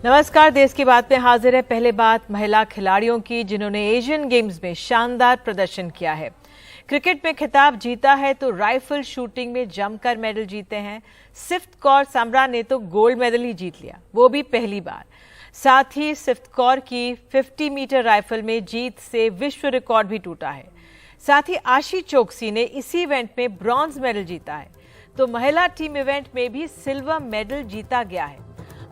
नमस्कार। देश की बात में हाजिर है पहले बात महिला खिलाड़ियों की, जिन्होंने एशियन गेम्स में शानदार प्रदर्शन किया है। क्रिकेट में खिताब जीता है तो राइफल शूटिंग में जमकर मेडल जीते हैं। सिफ्त कौर सांभरा ने तो गोल्ड मेडल ही जीत लिया, वो भी पहली बार। साथ ही सिफ्त कौर की 50 मीटर राइफल में जीत से विश्व रिकॉर्ड भी टूटा है। साथ ही आशी चोकसी ने इसी इवेंट में ब्रॉन्ज मेडल जीता है। तो महिला टीम इवेंट में भी सिल्वर मेडल जीता गया है।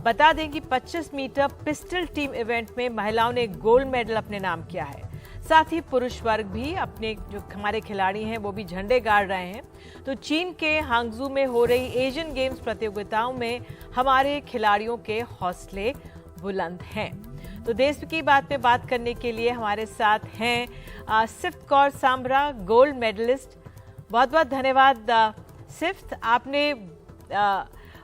बता दें कि 25 मीटर पिस्टल टीम इवेंट में महिलाओं ने गोल्ड मेडल अपने नाम किया है। साथ ही पुरुष वर्ग भी अपने जो हमारे खिलाड़ी हैं वो भी झंडे गाड़ रहे हैं। तो चीन के हांगजू में हो रही एशियन गेम्स प्रतियोगिताओं में हमारे खिलाड़ियों के हौसले बुलंद हैं। तो देश की बात में बात करने के लिए हमारे साथ हैं सिफ्त कौर सांभरा, गोल्ड मेडलिस्ट। बहुत बहुत धन्यवाद सिफ्त, आपने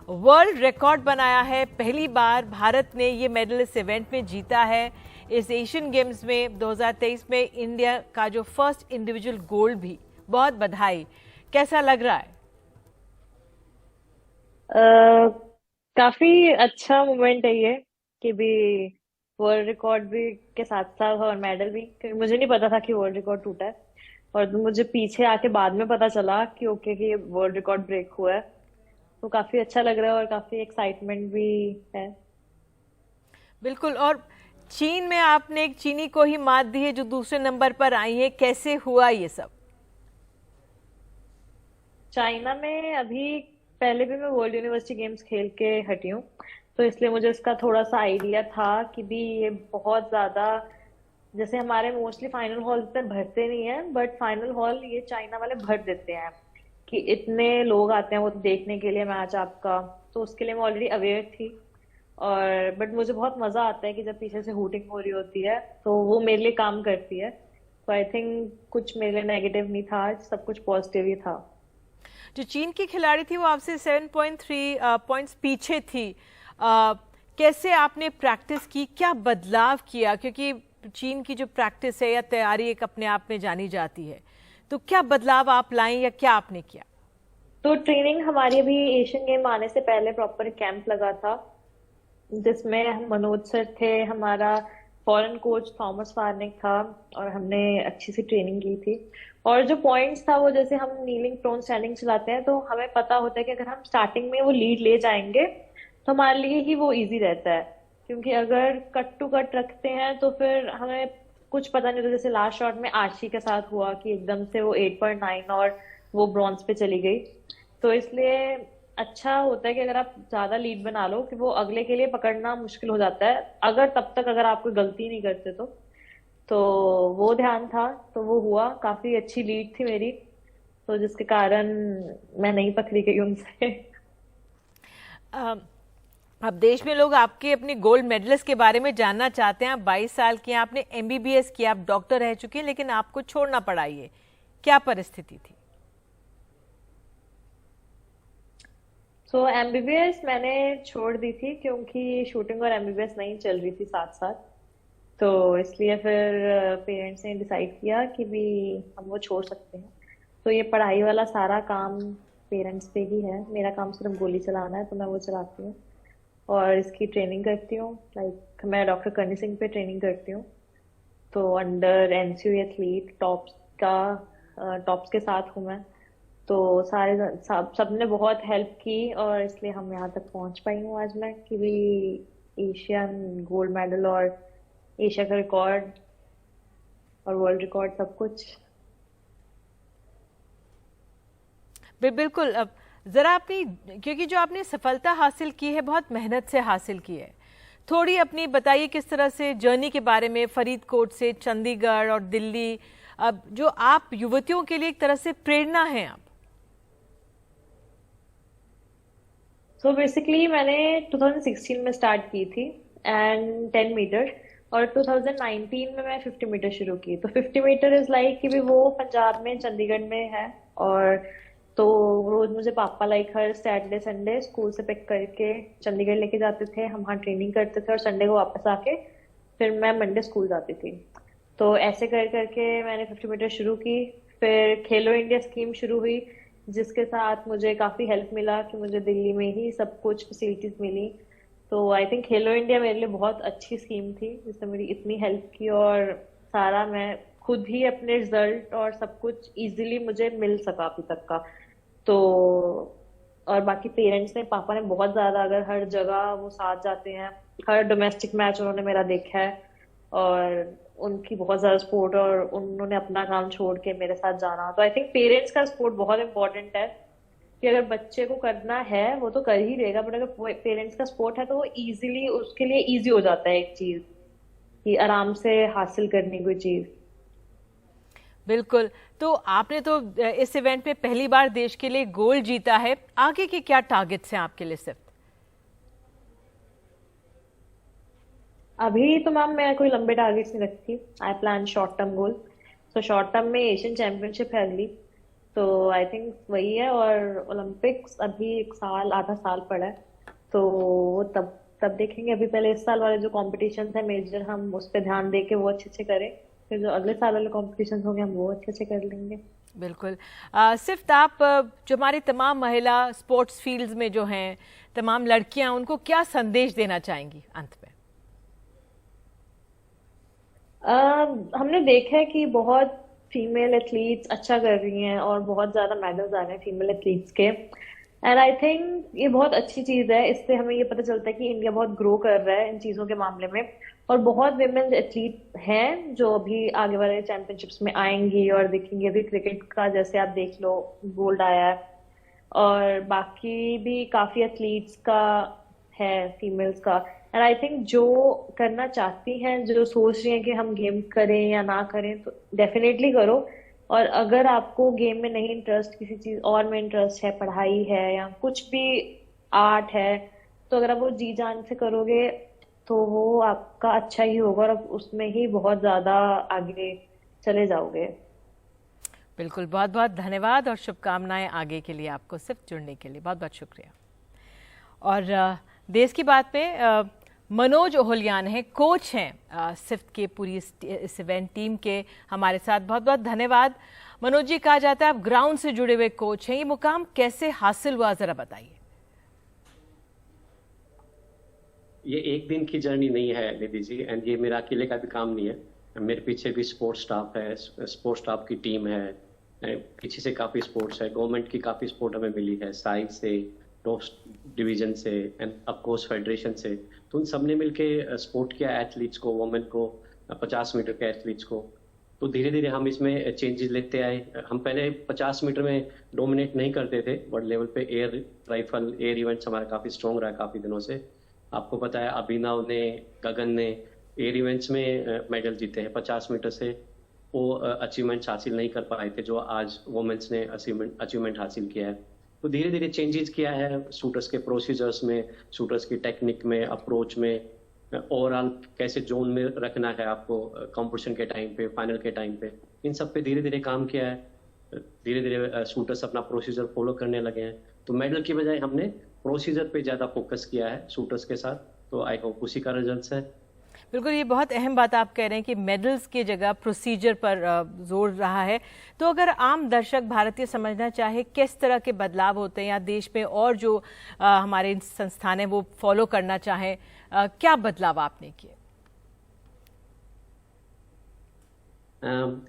वर्ल्ड रिकॉर्ड बनाया है। पहली बार भारत ने ये मेडल इस इवेंट में जीता है। इस एशियन गेम्स में 2023 में इंडिया का जो फर्स्ट इंडिविजुअल गोल्ड भी, बहुत बधाई। कैसा लग रहा है? काफी अच्छा मोमेंट है ये कि भी वर्ल्ड रिकॉर्ड भी के साथ साथ और मेडल भी, क्योंकि मुझे नहीं पता था कि वर्ल्ड रिकॉर्ड टूटा है। और तो मुझे पीछे आके बाद में पता चला कि ओके कि ये वर्ल्ड रिकॉर्ड ब्रेक हुआ है। तो काफी अच्छा लग रहा है और काफी एक्साइटमेंट भी है। बिल्कुल। और चीन में आपने एक चीनी को ही मात दी है जो दूसरे नंबर पर आई है, कैसे हुआ ये सब? चाइना में अभी पहले भी मैं वर्ल्ड यूनिवर्सिटी गेम्स खेल के हटी हूँ, तो इसलिए मुझे इसका थोड़ा सा आइडिया था कि भी ये बहुत ज्यादा, जैसे हमारे मोस्टली फाइनल हॉल इतने भरते नहीं है, बट फाइनल हॉल ये चाइना वाले भर देते हैं कि इतने लोग आते हैं वो तो देखने के लिए मैच आपका। तो उसके लिए मैं ऑलरेडी अवेयर थी। और बट मुझे बहुत मजा आता है कि जब पीछे से हूटिंग हो रही होती है तो वो मेरे लिए काम करती है। तो आई थिंक कुछ मेरे लिए नेगेटिव नहीं था, सब कुछ पॉजिटिव ही था। जो चीन की खिलाड़ी थी वो आपसे 7.3 पॉइंट्स पीछे थी। अ, कैसे आपने प्रैक्टिस की, क्या बदलाव किया? क्योंकि चीन की जो प्रैक्टिस है या तैयारी एक अपने आप में जानी जाती है, तो क्या बदलाव आप लाएं या क्या आपने किया? तो ट्रेनिंग हमारी अभी एशियन गेम आने से पहले प्रॉपर कैंप लगा था, जिसमें हम मनोज सर थे, हमारा फॉरेन कोच थॉमस वार्निक था, और हमने अच्छी सी ट्रेनिंग की थी। और जो पॉइंट्स था वो, जैसे हम नीलिंग प्रोन स्टैंडिंग चलाते हैं तो हमें पता होता है कि अगर हम स्टार्टिंग में वो लीड ले जाएंगे तो हमारे लिए ही वो इजी रहता है। क्योंकि अगर कट टू कट रखते हैं तो फिर हमें कुछ पता नहीं होता। जैसे लास्ट शॉट में आशी के साथ हुआ कि एकदम से वो 8.9 और वो ब्रॉन्ज पे चली गई। तो इसलिए अच्छा होता है कि अगर आप ज्यादा लीड बना लो कि वो अगले के लिए पकड़ना मुश्किल हो जाता है, अगर तब तक अगर आप कोई गलती नहीं करते तो वो ध्यान था। तो वो हुआ, काफी अच्छी लीड थी मेरी, तो जिसके कारण मैं नहीं पकड़ी गई उनसे। अ, अब देश में लोग आपके अपने गोल्ड मेडलिस्ट के बारे में जानना चाहते हैं। आप 22 साल की हैं, आपने एमबीबीएस किया, आप डॉक्टर रह चुके हैं, लेकिन आपको छोड़ना पड़ा, ये क्या परिस्थिति थी? सो एमबीबीएस मैंने छोड़ दी थी क्योंकि शूटिंग और एमबीबीएस नहीं चल रही थी साथ साथ। तो इसलिए फिर पेरेंट्स ने डिसाइड किया कि भी हम वो छोड़ सकते हैं। तो ये पढ़ाई वाला सारा काम पेरेंट्स पे ही है, मेरा काम सिर्फ गोली चलाना है, तो मैं वो चलाती हूँ और इसकी ट्रेनिंग करती हूँ। लाइक मैं डॉक्टर करनी सिंह पे ट्रेनिंग करती हूँ, तो अंडर एनसीयू एथलीट टॉप्स का टॉप्स के साथ हूँ मैं। तो सारे सबने बहुत हेल्प की और इसलिए हम यहाँ तक पहुंच पाई हूँ आज मैं, कि भी एशियन गोल्ड मेडल और एशिया का रिकॉर्ड और वर्ल्ड रिकॉर्ड सब कुछ। बिल्कुल। अब जरा अपनी, क्योंकि जो आपने सफलता हासिल की है बहुत मेहनत से हासिल की है, थोड़ी अपनी बताइए किस तरह से जर्नी के बारे में, फरीदकोट से चंडीगढ़ और दिल्ली, अब जो आप युवतियों के लिए एक तरह से प्रेरणा हैं आप। सो बेसिकली मैंने 2016 में स्टार्ट की थी एंड 10 मीटर, और 2019 में मैं 50 मीटर शुरू की। तो 50 मीटर इज लाइक कि भी वो पंजाब में चंडीगढ़ में है। और तो रोज मुझे पापा लाइक हर सैटरडे संडे स्कूल से पिक करके चंडीगढ़ लेके जाते थे, हम वहाँ ट्रेनिंग करते थे और संडे को वापस आके फिर मैं मंडे स्कूल जाती थी। तो ऐसे कर करके मैंने 50 मीटर शुरू की। फिर खेलो इंडिया स्कीम शुरू हुई, जिसके साथ मुझे काफी हेल्प मिला कि मुझे दिल्ली में ही सब कुछ फैसिलिटीज मिली। तो आई थिंक खेलो इंडिया मेरे लिए बहुत अच्छी स्कीम थी जिसने मेरी इतनी हेल्प की, और सारा मैं खुद ही अपने रिजल्ट और सब कुछ इजीली मुझे मिल सका अभी तक का। तो और बाकी पेरेंट्स ने, पापा ने बहुत ज्यादा, अगर हर जगह वो साथ जाते हैं, हर डोमेस्टिक मैच उन्होंने मेरा देखा है, और उनकी बहुत ज्यादा सपोर्ट, और उन्होंने अपना काम छोड़ के मेरे साथ जाना। तो आई थिंक पेरेंट्स का सपोर्ट बहुत इंपॉर्टेंट है कि अगर बच्चे को करना है वो तो कर ही लेगा, बट अगर पेरेंट्स का सपोर्ट है तो वो इजीली, उसके लिए इजी हो जाता है एक चीज कि आराम से हासिल करनी कोई चीज। बिल्कुल। तो आपने तो इस इवेंट में पहली बार देश के लिए गोल्ड जीता है, आगे के क्या टारगेट्स हैं आपके लिए सिर्फ? अभी तो मैम मैं कोई लंबे टारगेट्स नहीं रखती। I plan short term goal. तो शॉर्ट टर्म में एशियन चैंपियनशिप है अगली, तो आई थिंक वही है। और ओलंपिक्स अभी एक साल, आधा साल पड़ा है, तो वो तब तब देखेंगे। अभी पहले इस साल वाले जो कॉम्पिटिशन है मेजर, हम उस पर ध्यान दे के वो अच्छे से करें, फिर जो अगले साल वाले कॉम्पिटिशन होंगे हम वो अच्छे से कर लेंगे। बिल्कुल। सिर्फ आप जो हमारी तमाम महिला स्पोर्ट्स फील्ड्स में जो हैं, तमाम लड़कियां, उनको क्या संदेश देना चाहेंगी अंत में? हमने देखा है कि बहुत फीमेल एथलीट्स अच्छा कर रही हैं और बहुत ज्यादा मेडल्स आ रहे हैं फीमेल एथलीट्स के, एंड आई थिंक ये बहुत अच्छी चीज है। इससे हमें ये पता चलता है कि इंडिया बहुत ग्रो कर रहा है इन चीजों के मामले में, और बहुत विमेन एथलीट हैं जो अभी आगे वाले चैंपियनशिप्स में आएंगी और देखेंगे। अभी क्रिकेट का जैसे आप देख लो, गोल्ड आया है, और बाकी भी काफी एथलीट्स का है, फीमेल्स का। एंड आई थिंक जो करना चाहती हैं, जो सोच रही हैं कि हम गेम करें या ना करें, तो डेफिनेटली करो। और अगर आपको गेम में नहीं इंटरेस्ट, किसी चीज और में इंटरेस्ट है, पढ़ाई है या कुछ भी आर्ट है, तो अगर आप वो जी जान से करोगे तो वो आपका अच्छा ही होगा और आप उसमें ही बहुत ज्यादा आगे चले जाओगे। बिल्कुल। बहुत बहुत धन्यवाद और शुभकामनाएं आगे के लिए आपको। सिर्फ जुड़ने के लिए बहुत बहुत शुक्रिया। और देश की बात में मनोज ओहलियान हैं, कोच हैं सिफ्ट के पूरी इस इवेंट टीम के, हमारे साथ। बहुत बहुत धन्यवाद मनोज जी। कहा जाता है आप ग्राउंड से जुड़े हुए कोच हैं, ये मुकाम कैसे हासिल हुआ, जरा बताइए। ये एक दिन की जर्नी नहीं है निधि जी, एंड ये मेरा अकेले का भी काम नहीं है। मेरे पीछे भी स्पोर्ट्स स्टाफ है, स्पोर्ट्स स्टाफ की टीम है, पीछे से काफ़ी स्पोर्ट्स है, गवर्नमेंट की काफ़ी सपोर्ट हमें मिली है, साइड से, टॉप डिवीजन से, एंड ऑफकोर्स फेडरेशन से। तो उन सब ने मिलकर सपोर्ट किया एथलीट्स को, वुमेन को, 50 मीटर के एथलीट्स को। तो धीरे धीरे हम इसमें चेंजेस लेते आए। हम पहले 50 मीटर में डोमिनेट नहीं करते थे वर्ल्ड लेवल पे। एयर राइफल, एयर इवेंट्स हमारा काफ़ी स्ट्रॉन्ग रहा काफ़ी दिनों से। आपको पता है अभिनव ने, गगन ने एयर इवेंट्स में मेडल जीते हैं। 50 मीटर से वो अचीवमेंट्स हासिल नहीं कर पाए थे जो आज वुमेन्स ने अचीवमेंट हासिल किया है। तो धीरे धीरे चेंजेस किया है शूटर्स के प्रोसीजर्स में, शूटर्स की टेक्निक में, अप्रोच में, ओवरऑल कैसे जोन में रखना है आपको कंपटीशन के टाइम पे, फाइनल के टाइम पे। इन सब पे धीरे धीरे काम किया है। धीरे धीरे शूटर्स अपना प्रोसीजर फॉलो करने लगे हैं। तो मेडल की बजाय हमने प्रोसीजर पे ज्यादा फोकस किया है शूटर्स के साथ। तो आई होप उसी का रिजल्ट है। बिल्कुल, ये बहुत अहम बात आप कह रहे हैं कि मेडल्स की जगह प्रोसीजर पर जोर रहा है। तो अगर आम दर्शक भारतीय समझना चाहे किस तरह के बदलाव होते हैं या देश में और जो हमारे संस्थान हैं वो फॉलो करना चाहें, क्या बदलाव आपने किए?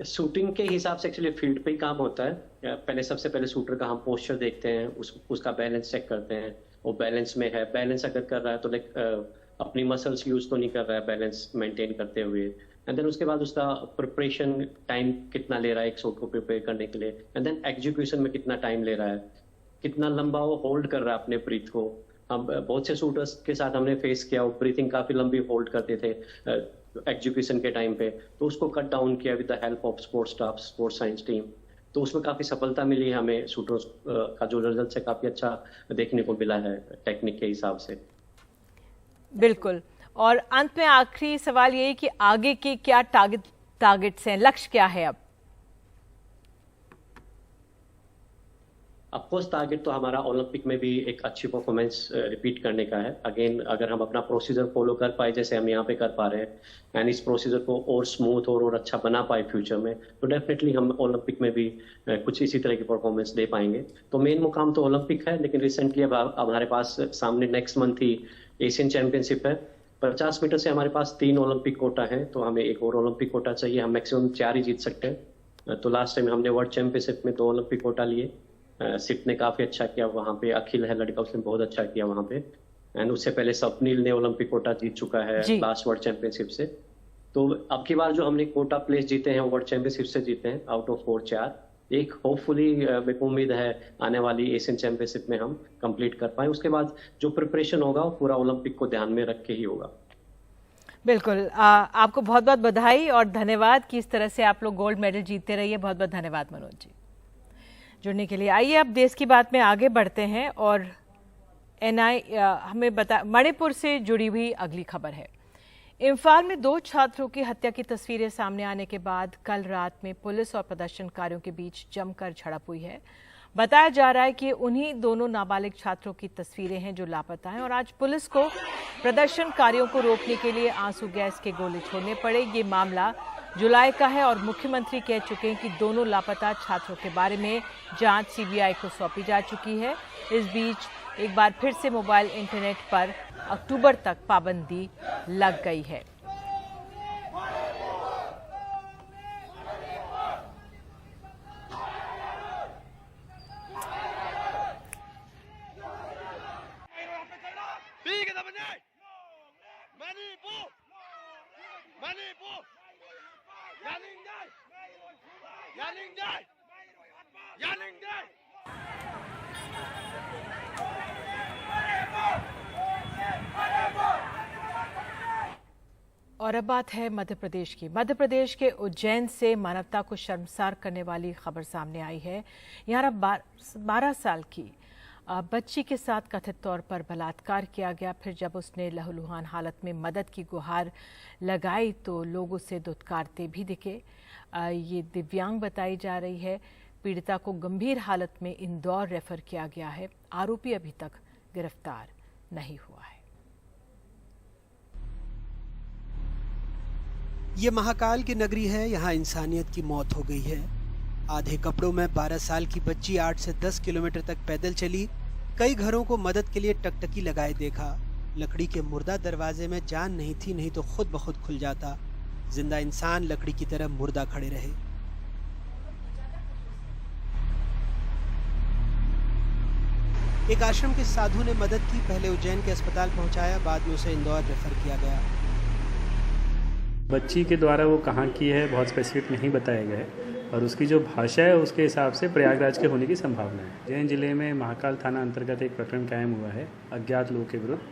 शूटिंग के हिसाब से एक्चुअली फील्ड पे ही काम होता है। पहले सबसे पहले शूटर का हम पोस्चर देखते हैं, उसका बैलेंस चेक करते हैं, वो बैलेंस में है। बैलेंस अगर कर रहा है तो लाइक अपनी मसल्स यूज तो नहीं कर रहा है बैलेंस मेंटेन करते हुए। एंड देन उसके बाद उसका प्रिपरेशन टाइम कितना ले रहा है एक शॉट को प्रिपेयर करने के लिए। एंड देन एग्जीक्यूशन में कितना टाइम ले रहा है, कितना लंबा वो होल्ड कर रहा है अपने ब्रीथ को। हम बहुत से शूटर्स के साथ हमने फेस किया, वो ब्रीथिंग काफी लंबी होल्ड करते थे एग्जीक्यूशन के टाइम पे। तो उसको कट डाउन किया with the help of sports staff, sports science team. तो उसमें काफी सफलता मिली है हमें। शूटर्स का जो रिजल्ट है काफी अच्छा देखने को मिला है टेक्निक के हिसाब से। बिल्कुल। और अंत में आखिरी सवाल यही कि आगे के क्या टारगेट्स हैं, लक्ष्य क्या है अब? ऑफकोर्स टारगेट तो हमारा ओलंपिक में भी एक अच्छी परफॉर्मेंस रिपीट करने का है। अगेन अगर हम अपना प्रोसीजर फॉलो कर पाए जैसे हम यहाँ पे कर पा रहे हैं, एंड इस प्रोसीजर को और स्मूथ और अच्छा बना पाए फ्यूचर में, तो डेफिनेटली हम ओलंपिक में भी कुछ इसी तरह की परफॉर्मेंस दे पाएंगे। तो मेन मुकाम तो ओलंपिक है, लेकिन रिसेंटली अब हमारे पास सामने नेक्स्ट मंथ ही एशियन चैंपियनशिप है। 50 मीटर से हमारे पास 3 ओलंपिक कोटा है, तो हमें एक और ओलंपिक कोटा चाहिए। हम मैक्सिमम 4 ही जीत सकते हैं। तो लास्ट टाइम हमने वर्ल्ड चैंपियनशिप में 2 ओलंपिक कोटा लिए। सिट ने काफी अच्छा किया वहाँ पे, अखिल है लड़का, उसने बहुत अच्छा किया वहाँ पे। एंड उससे पहले स्वप्निल ने ओलंपिक कोटा जीत चुका है लास्ट वर्ल्ड चैंपियनशिप से। तो अब की बार जो हमने कोटा प्लेस जीते हैं वर्ल्ड चैंपियनशिप से जीते हैं, आउट ऑफ 4 एक होपफुली मेरे को उम्मीद है आने वाली एशियन चैंपियनशिप में हम कंप्लीट कर पाए। उसके बाद जो प्रिपरेशन होगा वो पूरा ओलंपिक को ध्यान में रख के ही होगा। बिल्कुल, आपको बहुत बहुत बधाई और धन्यवाद कि इस तरह से आप लोग गोल्ड मेडल जीतते रहिए। बहुत बहुत धन्यवाद मनोज जी जुड़ने के लिए। आइए अब देश की बात में आगे बढ़ते हैं और हमें मणिपुर से जुड़ी हुई अगली खबर है। इम्फाल में 2 छात्रों की हत्या की तस्वीरें सामने आने के बाद कल रात में पुलिस और प्रदर्शनकारियों के बीच जमकर झड़प हुई है। बताया जा रहा है कि उन्हीं दोनों नाबालिग छात्रों की तस्वीरें हैं जो लापता हैं और आज पुलिस को प्रदर्शनकारियों को रोकने के लिए आंसू गैस के गोले छोड़ने पड़े। ये मामला जुलाई का है और मुख्यमंत्री कह चुके हैं कि दोनों लापता छात्रों के बारे में जांच सीबीआई को सौंपी जा चुकी है। इस बीच एक बार फिर से मोबाइल इंटरनेट पर अक्टूबर तक पाबंदी लग गई है। और अब बात है मध्य प्रदेश की। मध्य प्रदेश के उज्जैन से मानवता को शर्मसार करने वाली खबर सामने आई है। यहाँ 12 साल की बच्ची के साथ कथित तौर पर बलात्कार किया गया। फिर जब उसने लहूलुहान हालत में मदद की गुहार लगाई तो लोग उसे दुत्कारते भी दिखे। ये दिव्यांग बताई जा रही है। पीड़िता को गंभीर हालत में इंदौर रेफर किया गया है। आरोपी अभी तक गिरफ्तार नहीं हुआ है। ये महाकाल की नगरी है। यहाँ इंसानियत की मौत हो गई है। आधे कपड़ों में 12 साल की बच्ची 8 से 10 किलोमीटर तक पैदल चली। कई घरों को मदद के लिए टकटकी लगाए देखा। लकड़ी के मुर्दा दरवाजे में जान नहीं थी, नहीं तो खुद ब खुद खुल जाता। जिंदा इंसान लकड़ी की तरह मुर्दा खड़े रहे। एक आश्रम के साधु ने मदद की। पहले उज्जैन के अस्पताल पहुंचाया, बाद में उसे इंदौर रेफर किया गया। बच्ची के द्वारा वो कहाँ की है बहुत स्पेसिफिक नहीं बताया गया है और उसकी जो भाषा है उसके हिसाब से प्रयागराज के होने की संभावना है। उज्जैन जिले में महाकाल थाना अंतर्गत एक प्रकरण कायम हुआ है अज्ञात लोगों के विरुद्ध,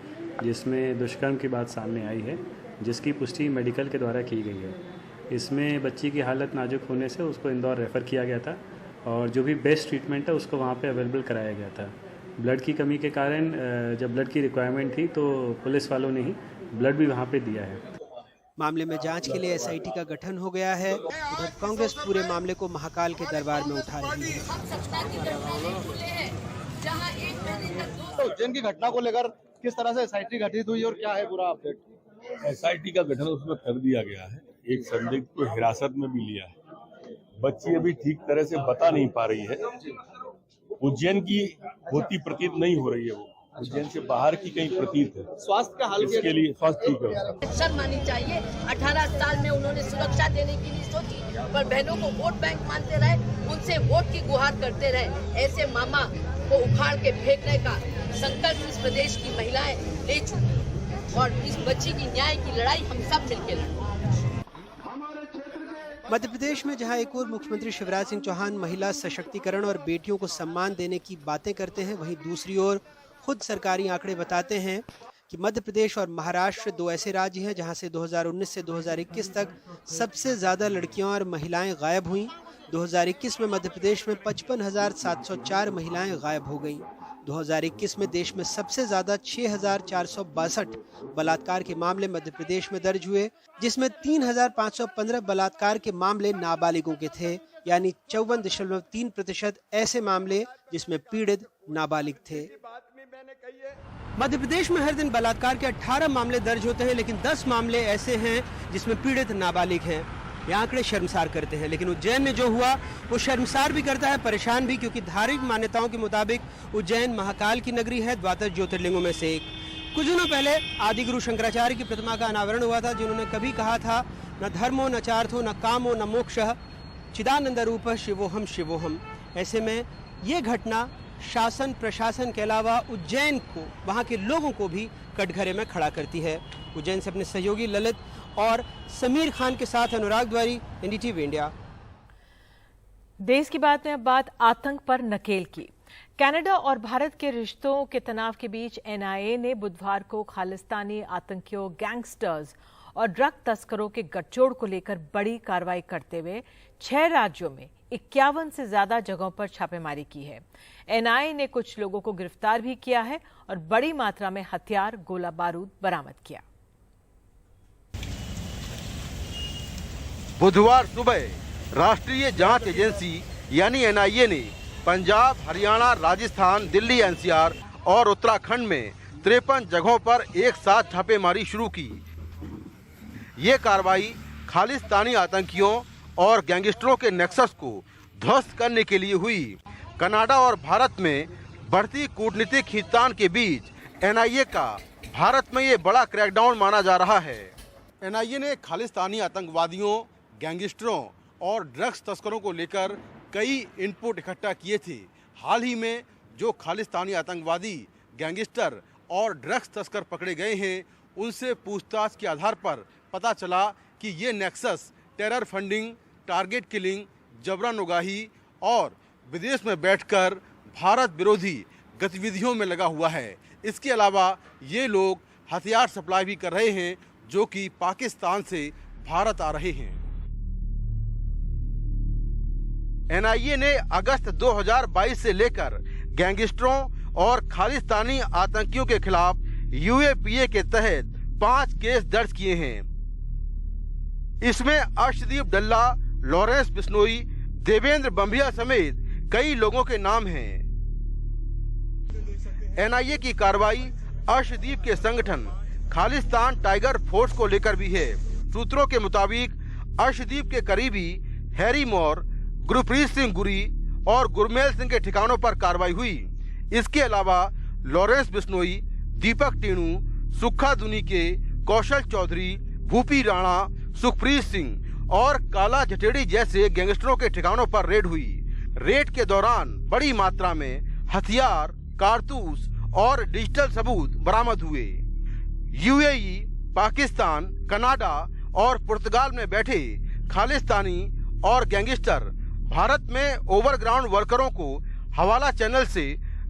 जिसमें दुष्कर्म की बात सामने आई है, जिसकी पुष्टि मेडिकल के द्वारा की गई है। इसमें बच्ची की हालत नाजुक होने से उसको इंदौर रेफ़र किया गया था और जो भी बेस्ट ट्रीटमेंट है उसको वहाँ पे अवेलेबल कराया गया था। ब्लड की कमी के कारण जब ब्लड की रिक्वायरमेंट थी तो पुलिस वालों ने ही ब्लड भी वहाँ पे दिया है। मामले में जांच के लिए एसआईटी का गठन हो गया है। उधर कांग्रेस पूरे मामले को महाकाल के दरबार में उठा रही है। उज्जैन की घटना को लेकर किस तरह से एसआईटी गठित हुई और क्या है पूरा अपडेट? एसआईटी का गठन उसमें कर दिया गया है। एक संदिग्ध को हिरासत में भी लिया है। बच्ची अभी ठीक तरह से बता नहीं पा रही है। उज्जैन की होती प्रतीत नहीं हो रही है, वो उज्जैन से बाहर की कहीं प्रतीत है। स्वास्थ्य का हाल इसके लिए स्वास्थ्य ठीक है। शर्म मानी चाहिए। 18 साल में उन्होंने सुरक्षा देने की नहीं सोची, पर बहनों को वोट बैंक मानते रहे, उनसे वोट की गुहार करते रहे। ऐसे मामा को उखाड़ के फेंकने का संकल्प इस प्रदेश की महिलाएं ले चुकी और इस बच्ची की न्याय की लड़ाई हम सब मिलकर लड़ेंगे। मध्य प्रदेश में जहां एक और मुख्यमंत्री शिवराज सिंह चौहान महिला सशक्तिकरण और बेटियों को सम्मान देने की बातें करते हैं, वहीं दूसरी ओर खुद सरकारी आंकड़े बताते हैं कि मध्य प्रदेश और महाराष्ट्र 2 ऐसे राज्य हैं जहां से 2019 से 2021 तक सबसे ज़्यादा लड़कियां और महिलाएं गायब हुईं। 2021 में मध्य प्रदेश में 55,704 महिलाएं गायब हो गईं। 2021 में देश में सबसे ज़्यादा 6,462 बलात्कार के मामले मध्य प्रदेश में दर्ज हुए, जिसमें 3,515 बलात्कार के मामले नाबालिगों के थे, यानी 54.3% ऐसे मामले जिसमें पीड़ित नाबालिग थे। मध्य प्रदेश में हर दिन बलात्कार के 18 मामले दर्ज होते हैं, लेकिन 10 मामले ऐसे हैं जिसमें पीड़ित नाबालिग हैं। ये आंकड़े शर्मसार करते हैं, लेकिन उज्जैन में जो हुआ वो शर्मसार भी करता है, परेशान भी, क्योंकि धार्मिक मान्यताओं के मुताबिक उज्जैन महाकाल की नगरी है, द्वादश ज्योतिर्लिंगों में से एक। कुछ दिनों पहले आदि गुरु शंकराचार्य की प्रतिमा का अनावरण हुआ था, जिन्होंने कभी कहा था न धर्मो न चार्थो न कामो न मोक्षः चिदानंद रूप शिवोहम शिवोहम। ऐसे में ये घटना शासन प्रशासन के अलावा उज्जैन को, वहाँ के लोगों को भी कटघरे में खड़ा करती है। उज्जैन से अपने सहयोगी ललित और समीर खान के साथ अनुराग द्वारी, एनडीटीवी इंडिया। देश की बात में अब बात आतंक पर नकेल की। कनाडा और भारत के रिश्तों के तनाव के बीच एनआईए ने बुधवार को खालिस्तानी आतंकियों, गैंगस्टर्स और ड्रग तस्करों के गठजोड़ को लेकर बड़ी कार्रवाई करते हुए 6 राज्यों में 51 से ज्यादा जगहों पर छापेमारी की है। एनआईए ने कुछ लोगों को गिरफ्तार भी किया है और बड़ी मात्रा में हथियार, गोला बारूद बरामद किया। बुधवार सुबह राष्ट्रीय जांच एजेंसी यानी एनआईए ने पंजाब, हरियाणा, राजस्थान, दिल्ली एनसीआर और उत्तराखंड में 53 जगहों पर एक साथ छापेमारी शुरू की। ये कार्रवाई खालिस्तानी आतंकियों और गैंगस्टरों के नेक्सस को ध्वस्त करने के लिए हुई। कनाडा और भारत में बढ़ती कूटनीतिक खींचतान के बीच एनआईए का भारत में ये बड़ा क्रैकडाउन माना जा रहा है। एनआईए ने खालिस्तानी आतंकवादियों, गैंगस्टरों और ड्रग्स तस्करों को लेकर कई इनपुट इकट्ठा किए थे। हाल ही में जो खालिस्तानी आतंकवादी, गैंगस्टर और ड्रग्स तस्कर पकड़े गए हैं, उनसे पूछताछ के आधार पर पता चला कि ये nexus terror funding, target killing, जबरन उगाही और विदेश में बैठकर भारत विरोधी गतिविधियों में लगा हुआ है। इसके अलावा ये लोग हथियार सप्लाई भी कर रहे हैं, जो कि पाकिस्तान से भारत आ रहे हैं। एनआईए ने अगस्त 2022 से लेकर गैंगस्टरों और खालिस्तानी आतंकियों के खिलाफ यूएपीए के तहत 5 केस दर्ज किए हैं। इसमें अर्शदीप डल्ला, लॉरेंस बिश्नोई, देवेंद्र बंभिया समेत कई लोगों के नाम हैं। एनआईए की कार्रवाई अर्शदीप के संगठन खालिस्तान टाइगर फोर्स को लेकर भी है। सूत्रों के मुताबिक अर्शदीप के करीबी हैरी मौर, गुरप्रीत सिंह गुरी और गुरमेल सिंह के ठिकानों पर कार्रवाई हुई। इसके अलावा लॉरेंस बिश्नोई, दीपक टीणू, सुखा दुनीके, कौशल चौधरी, भूपी राणा, सुखप्रीत सिंह और काला जटेड़ी जैसे गैंगस्टरों के ठिकानों पर रेड हुई। रेड के दौरान बड़ी मात्रा में हथियार, कारतूस और डिजिटल सबूत बरामद हुए। यूएई, पाकिस्तान, कनाडा और पुर्तगाल में बैठे खालिस्तानी और गैंगस्टर भारत में ओवरग्राउंड वर्करों को हवाला चैनल से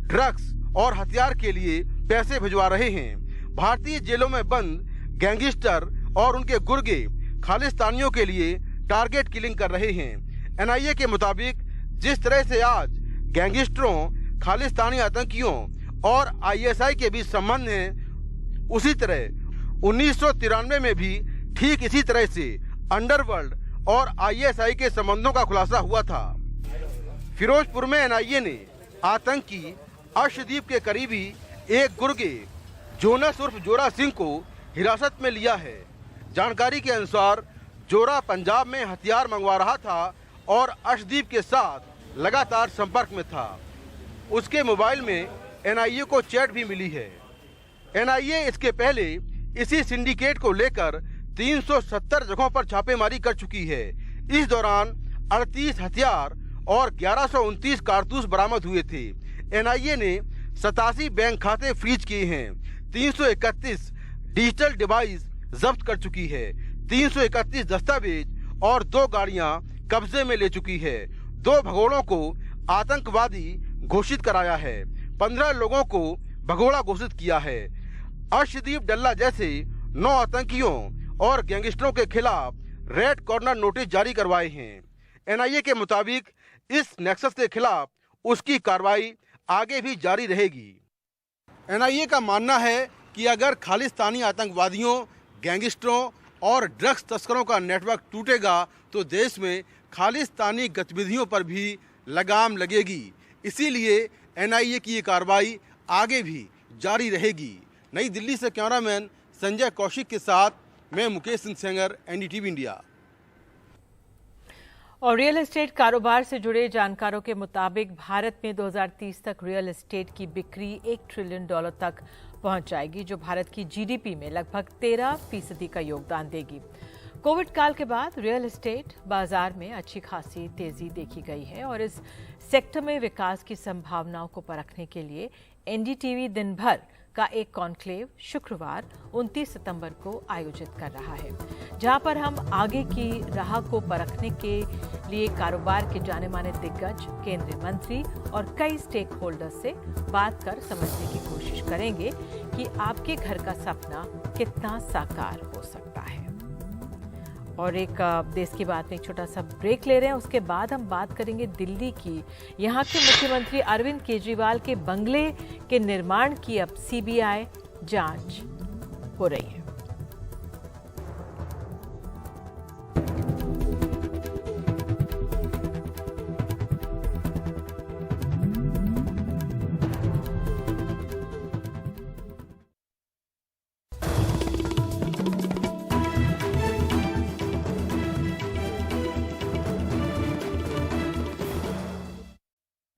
ड्रग्स और हथियार के लिए पैसे भिजवा रहे हैं। भारतीय जेलों में बंद गैंगस्टर और उनके गुर्गे खालिस्तानियों के लिए टारगेट किलिंग कर रहे हैं। एनआईए के मुताबिक जिस तरह से आज गैंगस्टरों, खालिस्तानी आतंकियों और आईएसआई के बीच संबंध हैं, उसी तरह 1993 में भी ठीक इसी तरह से अंडरवर्ल्ड और आईएसआई के संबंधों का खुलासा हुआ था। फिरोजपुर में एनआईए ने आतंकी अर्शदीप के करीबी एक गुर्गे जोनस उर्फ जोरा सिंह को हिरासत में लिया है। जानकारी के अनुसार जोरा पंजाब में हथियार मंगवा रहा था और अर्शदीप के साथ लगातार संपर्क में था। उसके मोबाइल में एनआईए को चैट भी मिली है। एनआईए इसके पहले इसी सिंडिकेट को लेकर 370 जगहों पर छापेमारी कर चुकी है। इस दौरान 38 हथियार और 1129 कारतूस बरामद हुए थे। एनआईए ने 87 बैंक खाते फ्रीज किए हैं। 331 डिजिटल डिवाइस जब्त कर चुकी है। 331 दस्तावेज और 2 गाड़ियां कब्जे में ले चुकी है। 2 भगोड़ों को आतंकवादी घोषित कराया है। 15 लोगों को भगोड़ा घोषित किया है। अर्शदीप डल्ला जैसे 9 आतंकियों और गैंगस्टरों के खिलाफ रेड कॉर्नर नोटिस जारी करवाए हैं। एनआईए के मुताबिक इस नेक्सस के खिलाफ उसकी कार्रवाई आगे भी जारी रहेगी। एनआईए का मानना है कि अगर खालिस्तानी आतंकवादियों, गैंगस्टरों और ड्रग्स तस्करों का नेटवर्क टूटेगा तो देश में खालिस्तानी गतिविधियों पर भी लगाम लगेगी। इसीलिए एनआईए की ये कार्रवाई आगे भी जारी रहेगी। नई दिल्ली से कैमरामैन संजय कौशिक के साथ मैं मुकेश सिंह सेंगर, एनडीटीवी इंडिया। और रियल एस्टेट कारोबार से जुड़े जानकारों के मुताबिक भारत में 2030 तक रियल एस्टेट की बिक्री $1 ट्रिलियन तक पहुंच जाएगी, जो भारत की जीडीपी में लगभग 13% का योगदान देगी। कोविड काल के बाद रियल एस्टेट बाजार में अच्छी खासी तेजी देखी गई है और इस सेक्टर में विकास की संभावनाओं को परखने के लिए एनडीटीवी दिन भर का एक कॉन्क्लेव शुक्रवार 29 सितंबर को आयोजित कर रहा है, जहां पर हम आगे की राह को परखने के लिए कारोबार के जाने माने दिग्गज, केंद्रीय मंत्री और कई स्टेक होल्डर्स से बात कर समझने की कोशिश करेंगे कि आपके घर का सपना कितना साकार हो सकता है। और एक देश की बात में एक छोटा सा ब्रेक ले रहे हैं, उसके बाद हम बात करेंगे दिल्ली की। यहाँ के मुख्यमंत्री अरविंद केजरीवाल के बंगले के निर्माण की अब सीबीआई जांच हो रही है।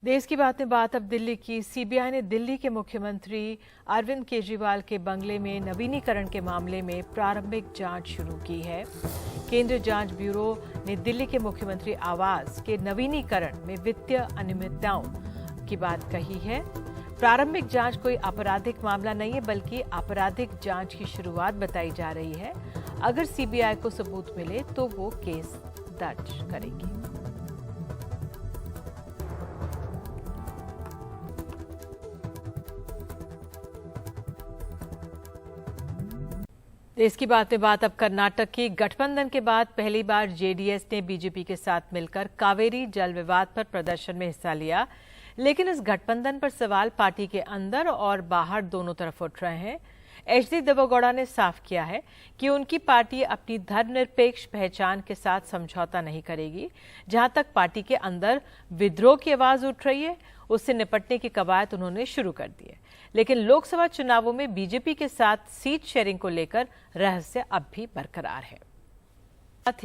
देश की बात में बात अब दिल्ली की। सीबीआई ने दिल्ली के मुख्यमंत्री अरविंद केजरीवाल के बंगले में नवीनीकरण के मामले में प्रारंभिक जांच शुरू की है। केंद्रीय जांच ब्यूरो ने दिल्ली के मुख्यमंत्री आवास के नवीनीकरण में वित्तीय अनियमितताओं की बात कही है। प्रारंभिक जांच कोई आपराधिक मामला नहीं है, बल्कि आपराधिक जांच की शुरुआत बताई जा रही है। अगर सीबीआई को सबूत मिले तो वो केस दर्ज करेगी। देश की बात में बात अब कर्नाटक की। गठबंधन के बाद पहली बार जेडीएस ने बीजेपी के साथ मिलकर कावेरी जल विवाद पर प्रदर्शन में हिस्सा लिया, लेकिन इस गठबंधन पर सवाल पार्टी के अंदर और बाहर दोनों तरफ उठ रहे हैं। एचडी देवेगौड़ा ने साफ किया है कि उनकी पार्टी अपनी धर्मनिरपेक्ष पहचान के साथ समझौता नहीं करेगी। जहां तक पार्टी के अंदर विद्रोह की आवाज उठ रही है, उससे निपटने की कवायद उन्होंने शुरू कर दी है। लेकिन लोकसभा चुनावों में बीजेपी के साथ सीट शेयरिंग को लेकर रहस्य अब भी बरकरार है।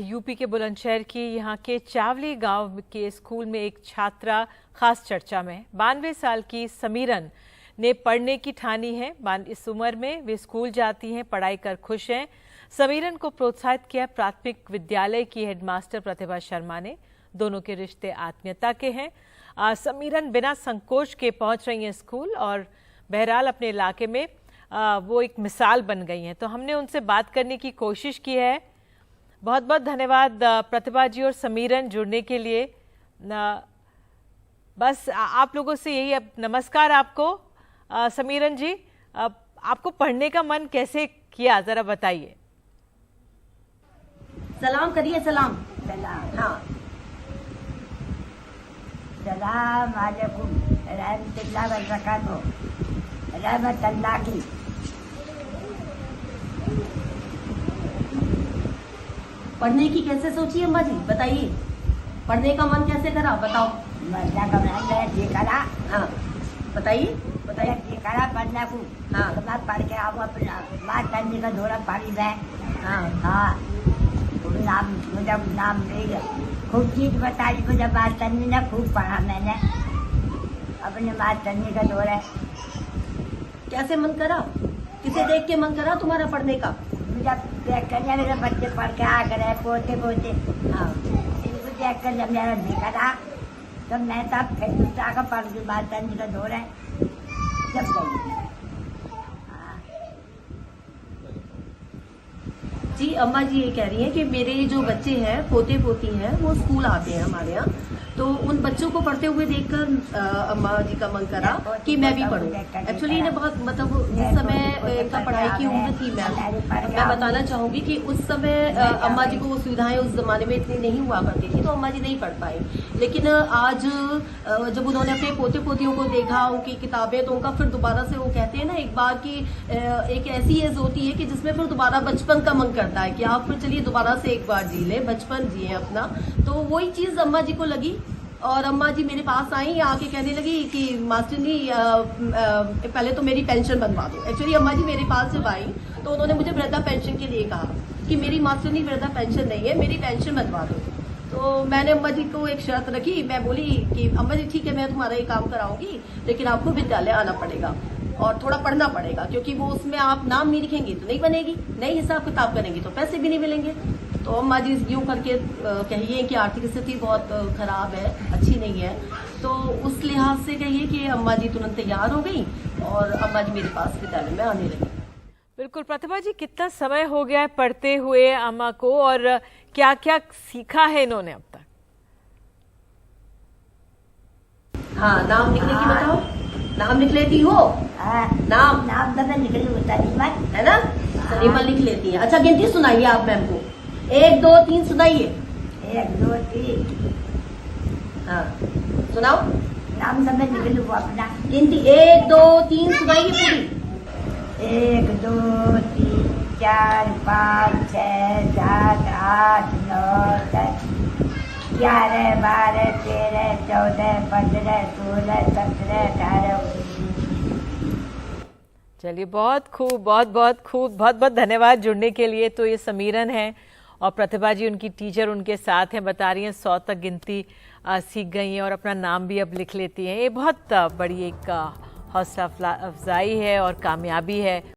यूपी के बुलंदशहर की यहाँ के चावली गांव के स्कूल में एक छात्रा खास चर्चा में है। 92 साल की समीरन ने पढ़ने की ठानी है। इस उम्र में वे स्कूल जाती हैं, पढ़ाई कर खुश हैं। समीरन को प्रोत्साहित किया प्राथमिक विद्यालय की हेडमास्टर प्रतिभा शर्मा ने। दोनों के रिश्ते आत्मीयता के हैं। समीरन बिना संकोच के पहुंच रही हैं स्कूल और बहरहाल अपने इलाके में वो एक मिसाल बन गई हैं। तो हमने उनसे बात करने की कोशिश की है। बहुत बहुत धन्यवाद प्रतिभा जी और समीरन जुड़ने के लिए। बस आप लोगों से यही अब नमस्कार आपको। समीरन जी, आपको पढ़ने का मन कैसे किया, जरा बताइए। सलाम करिए। सलाम सलाम। हाँ, सलाम वालेकुम रहमतुल्लाह व बरकातहू। रहमत अल्लाह की। पढ़ने की कैसे सोची अम्मा जी, बताइए। पढ़ने का मन कैसे करा, बताओ। मरना का मन ये करा। हाँ, बताइए बताइए। ये करा पढ़ना को। हाँ, मैं पढ़ के आऊँ अपना बात करने का दौरा पानी में। हाँ हाँ, नाम मुझे नाम देगा। खूब चीज बताई मुझे बात करने ने, खूब पढ़ा मैंने। अपने बात करने का दौरा कैसे मन करा, किसे देख के मन करा तुम्हारा पढ़ने का? मुझे देख कर मेरे बच्चे पढ़ के आ गए पोते पोते। हाँ, इनको देख कर जब मेरा देखा था तब मैं तब फिर दूसरा का पढ़ के बात करने का दौर है जब गई। जी अम्मा जी ये कह रही हैं कि मेरे जो बच्चे हैं, पोते पोती हैं, वो स्कूल आते हैं हमारे यहाँ, तो उन बच्चों को पढ़ते हुए देखकर अम्मा जी का मन करा कि मैं भी पढूं। एक्चुअली इन्हें बहुत मतलब जिस समय इनका पढ़ाई की उम्र थी, मैं बताना चाहूंगी कि उस समय अम्मा जी को वो सुविधाएं उस जमाने में इतनी नहीं हुआ करती थी, तो अम्मा जी नहीं पढ़ पाई। लेकिन आज जब उन्होंने अपने पोते पोतियों को देखा, उनकी किताबें, तो उनका फिर दोबारा से वो कहते हैं ना एक बार की एक ऐसी एज होती है कि जिसमें फिर दोबारा बचपन का मन करता है कि आप फिर चलिए दोबारा से एक बार जी ले, बचपन जिए अपना। तो वही चीज अम्मा जी को लगी और अम्मा जी मेरे पास आई, आके कहने लगी कि मास्टर जी पहले तो मेरी पेंशन बनवा दो। एक्चुअली अम्मा जी मेरे पास जब आई तो उन्होंने मुझे वृद्धा पेंशन के लिए कहा कि मेरी मास्टर जी वृद्धा पेंशन नहीं है, मेरी पेंशन बनवा दो। तो मैंने अम्मा जी को एक शर्त रखी, मैं बोली कि अम्मा जी ठीक है, मैं तुम्हारा ये काम कराऊंगी, लेकिन आपको विद्यालय आना पड़ेगा। और थोड़ा पढ़ना पड़ेगा, क्योंकि वो उसमें आप नाम नहीं लिखेंगे तो नहीं बनेगी, नहीं हिसाब किताब करेंगे तो पैसे भी नहीं मिलेंगे। तो अम्मा जी यूँ करके कहिए कि आर्थिक स्थिति बहुत खराब है, अच्छी नहीं है, तो उस लिहाज से कहिए कि अम्मा जी तुरंत तैयार हो गई और अम्मा जी मेरे पास विद्यालय में आने लगी। बिल्कुल प्रतिभा जी, कितना समय हो गया है पढ़ते हुए अम्मा को, और क्या क्या सीखा है इन्होंने अब तक? हाँ, नाम लिखने की बताओ, नाम लिख लेती हो? नाम नाम तो मैं निकली सलीमा है ना, सलीमा लिख लेती है। अच्छा गिनती सुनाइए आप मैम को, 1 2 3 सुनाइए। 1 2 3 हाँ सुनाओ, नाम सब मैं निकलू वो अपना गिनती 1 2 3 सुनाइए पूरी। 1 2 3 4 5 6 7 8 9 10 11 12 13 14 15 16 17 18 चलिए, बहुत खूब, बहुत बहुत खूब, बहुत बहुत धन्यवाद जुड़ने के लिए। तो ये समीरन है और प्रतिभा जी उनकी टीचर उनके साथ हैं, बता रही हैं 100 तक गिनती सीख गई हैं और अपना नाम भी अब लिख लेती हैं। ये बहुत बड़ी एक हौसला अफजाई है और कामयाबी है।